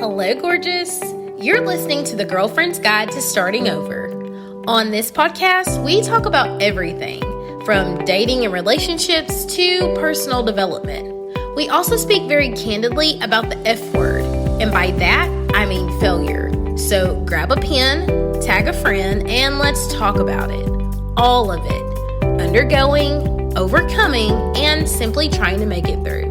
Hello, gorgeous. You're listening to the Girlfriend's Guide to Starting Over. On this podcast, we talk about everything from dating and relationships to personal development. We also speak very candidly about the F word, and by that, I mean failure. So grab a pen, tag a friend, and let's talk about it. All of it. Undergoing, overcoming, and simply trying to make it through.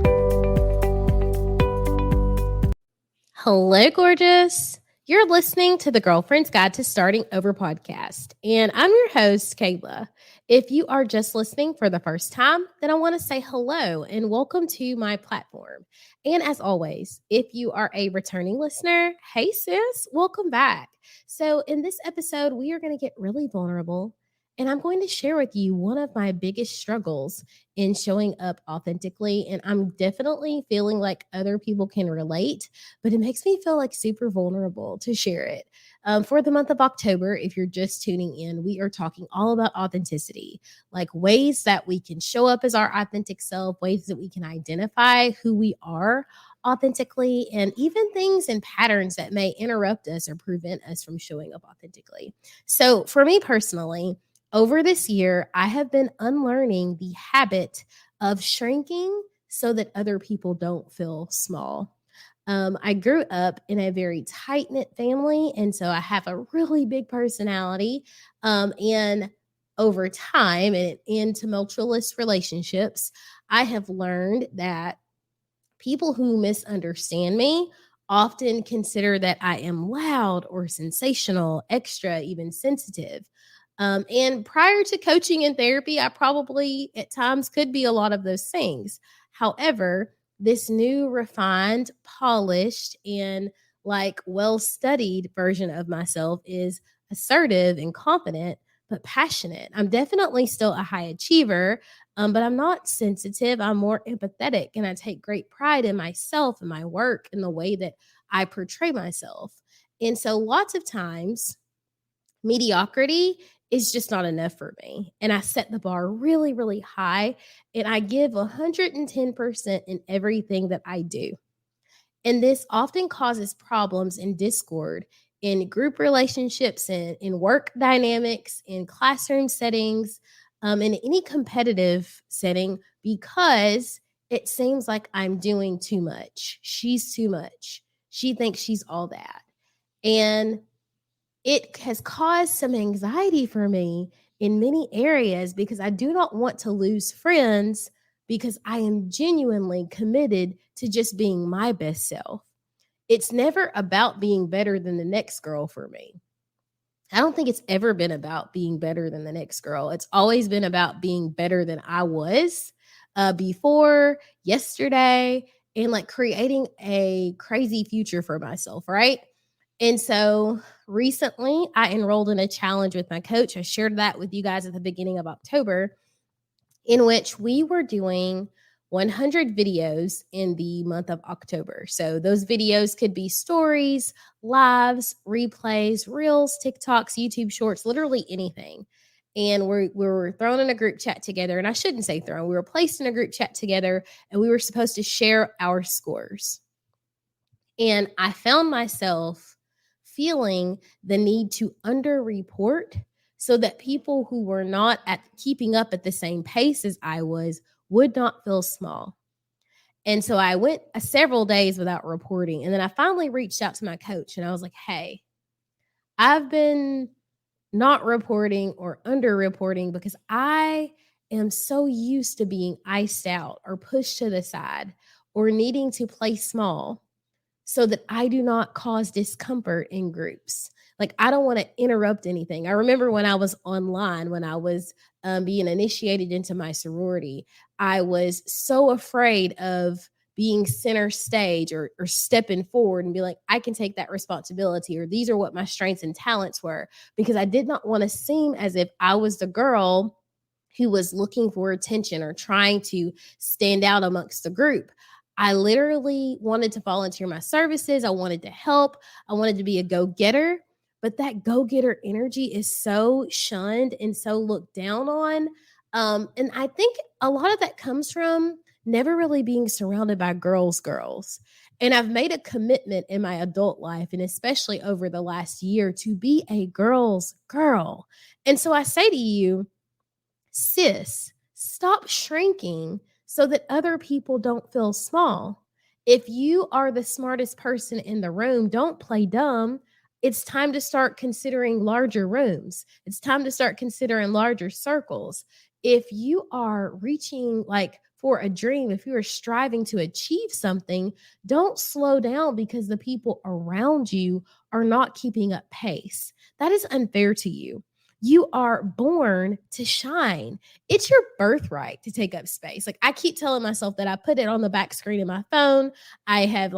Hello, gorgeous. You're listening to the Girlfriend's Guide to Starting Over podcast, and I'm your host, Kayla. If you are just listening for the first time, then I want to say hello and welcome to my platform. And as always, if you are a returning listener, hey sis, welcome back. So in this episode, we are going to get really vulnerable, and I'm going to share with you one of my biggest struggles in showing up authentically. And I'm definitely feeling like other people can relate, but it makes me feel like super vulnerable to share it. For the month of October, if you're just tuning in, we are talking all about authenticity, like ways that we can show up as our authentic self, ways that we can identify who we are authentically, and even things and patterns that may interrupt us or prevent us from showing up authentically. So for me personally, over this year, I have been unlearning the habit of shrinking so that other people don't feel small. I grew up in a very tight-knit family, and so I have a really big personality. And over time and in tumultuous relationships, I have learned that people who misunderstand me often consider that I am loud or sensational, extra, even sensitive. And prior to coaching and therapy, I probably at times could be a lot of those things. However, this new refined, polished, and like well-studied version of myself is assertive and confident, but passionate. I'm definitely still a high achiever, but I'm not sensitive. I'm more empathetic, and I take great pride in myself and my work and the way that I portray myself. And so lots of times, mediocrity is just not enough for me. And I set the bar really, really high, and I give 110% in everything that I do. And this often causes problems and discord in group relationships and in work dynamics, in classroom settings, in any competitive setting, because it seems like I'm doing too much. She's too much. She thinks she's all that. And it has caused some anxiety for me in many areas because I do not want to lose friends because I am genuinely committed to just being my best self. It's never about being better than the next girl for me. I don't think it's ever been about being better than the next girl. It's always been about being better than I was before, yesterday, and like creating a crazy future for myself, right? And so recently I enrolled in a challenge with my coach. I shared that with you guys at the beginning of October, in which we were doing 100 videos in the month of October. So those videos could be stories, lives, replays, reels, TikToks, YouTube shorts, literally anything. And we were thrown in a group chat together. And I shouldn't say thrown, we were placed in a group chat together, and we were supposed to share our scores. And I found myself feeling the need to underreport so that people who were not at keeping up at the same pace as I was would not feel small. And so I went several days without reporting. And then I finally reached out to my coach and I was like, hey, I've been not reporting or underreporting because I am so used to being iced out or pushed to the side or needing to play small so that I do not cause discomfort in groups. Like, I don't want to interrupt anything. I remember when I was online, when I was being initiated into my sorority, I was so afraid of being center stage or stepping forward and be like, I can take that responsibility, or these are what my strengths and talents were, because I did not want to seem as if I was the girl who was looking for attention or trying to stand out amongst the group. I literally wanted to volunteer my services. I wanted to help. I wanted to be a go-getter, but that go-getter energy is so shunned and so looked down on. And I think a lot of that comes from never really being surrounded by girls. And I've made a commitment in my adult life, and especially over the last year, to be a girl's girl. And so I say to you, sis, stop shrinking so that other people don't feel small. If you are the smartest person in the room, don't play dumb. It's time to start considering larger rooms. It's time to start considering larger circles. If you are reaching for a dream, if you are striving to achieve something, don't slow down because the people around you are not keeping up pace. That is unfair to you. You are born to shine. It's your birthright to take up space. I keep telling myself that I put it on the back screen of my phone. I have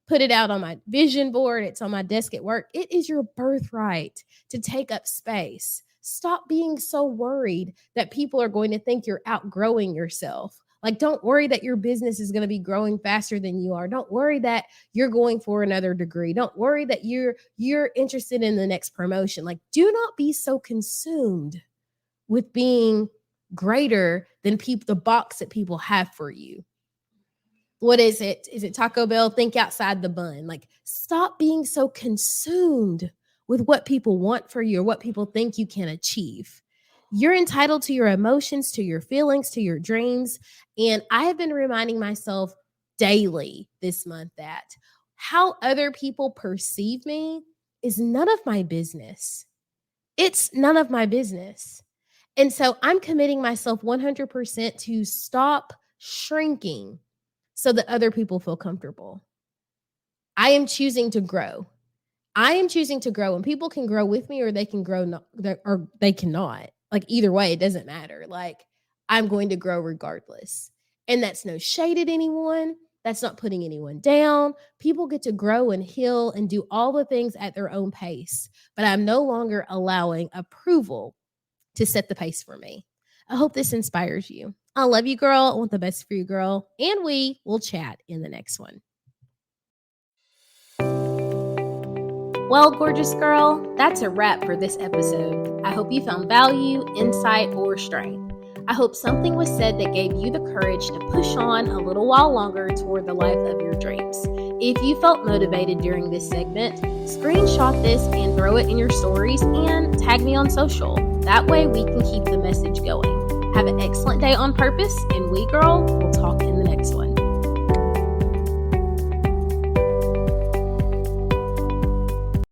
put it out on my vision board. It's on my desk at work. It is your birthright to take up space. Stop being so worried that people are going to think you're outgrowing yourself. Don't worry that your business is going to be growing faster than you are. Don't worry that you're going for another degree. Don't worry that you're interested in the next promotion. Do not be so consumed with being greater than the box that people have for you. What is it? Is it Taco Bell? Think outside the bun. Stop being so consumed with what people want for you or what people think you can achieve. You're entitled to your emotions, to your feelings, to your dreams. And I have been reminding myself daily this month that how other people perceive me is none of my business. It's none of my business. And so I'm committing myself 100% to stop shrinking so that other people feel comfortable. I am choosing to grow. And people can grow with me or they can grow or they cannot. Either way, it doesn't matter. I'm going to grow regardless. And that's no shade at anyone. That's not putting anyone down. People get to grow and heal and do all the things at their own pace. But I'm no longer allowing approval to set the pace for me. I hope this inspires you. I love you, girl. I want the best for you, girl. And we will chat in the next one. Well, gorgeous girl, that's a wrap for this episode. I hope you found value, insight, or strength. I hope something was said that gave you the courage to push on a little while longer toward the life of your dreams. If you felt motivated during this segment, screenshot this and throw it in your stories and tag me on social. That way we can keep the message going. Have an excellent day on purpose, and we, girl, will talk in the next one.